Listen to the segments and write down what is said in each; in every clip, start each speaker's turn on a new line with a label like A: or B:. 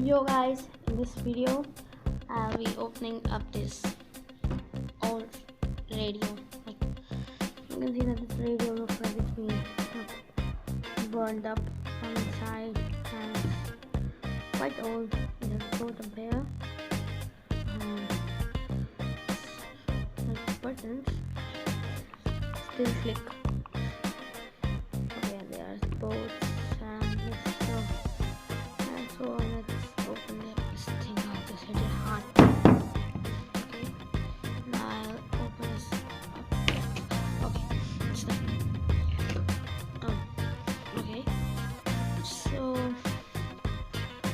A: Yo guys, in this video I'll be opening up this old radio. Like you can see that this radio looks like it's been burned up from inside and it's quite old. It has both a pair and like buttons still click. Okay, they are both and this so let's open this thing out. This is hard. Okay, now I'll open this up. Okay, it's done. Okay. So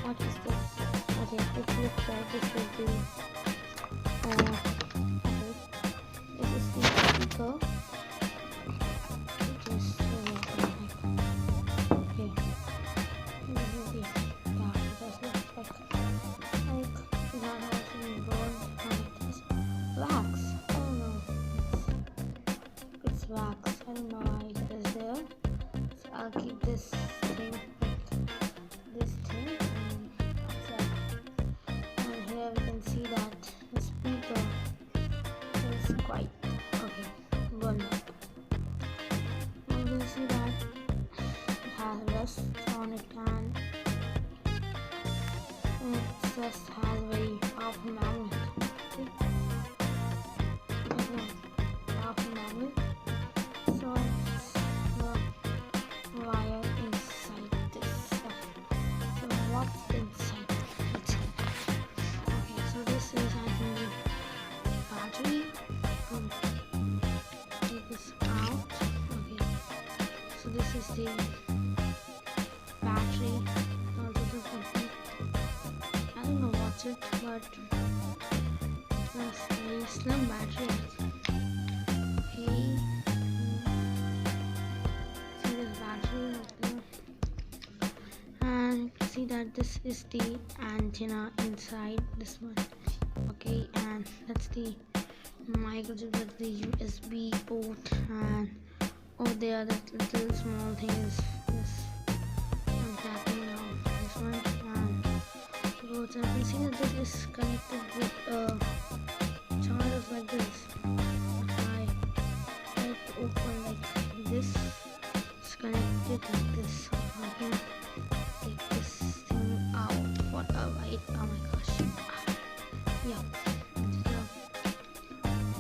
A: what is this? Okay, it looks like this is the okay. This is the speaker. Just okay. This is the wax. Oh no, it's wax. I don't know why it is there. So I'll keep this thing, and here we can see that the speaker is quite okay. Burned up. Now you can see that it has rust on it and it just has very powerful magnet. Powerful magnet. So it's the wire inside this stuff. So what's inside? Let's see. Okay, so this is I think the battery. Take this out. Okay. So this is the battery. This is complete. I don't know what's it, but it's a very slim battery. Okay, see this battery right there, and you can see that this is the antenna inside this one. Okay, and that's the microchip, that's the USB port, and over there that little small thing is this. I'm tapping now this one, and you can see that this is connected with chargers like this. If I try to open like this, it's connected like this. So I can take this thing out. What a light! Oh my gosh! Yeah,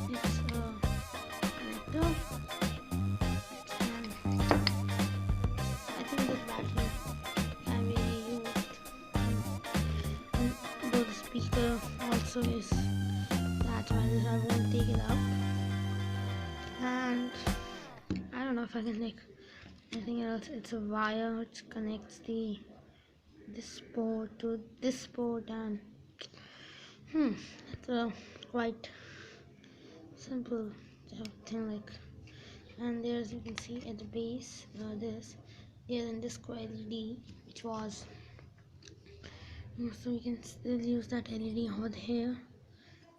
A: it's a connector. And I think this battery can be used. And the speaker also is. That's why I won't take it out. And I don't know if I can take anything else. It's a wire which connects this port to this port, and it's a quite simple thing. Like, and there's, you can see at the base there's in disco LED, which was so we can still use that LED over here.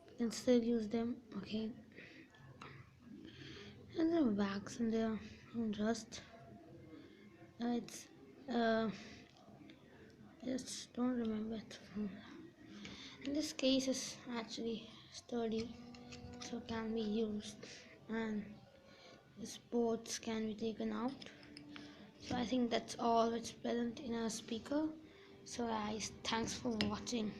A: We can still use them. Okay, and the wax in there and rust. It's just don't remember it. And this case is actually sturdy, so can be used, and the sports can be taken out. So I think that's all which present in our speaker. So guys, thanks for watching.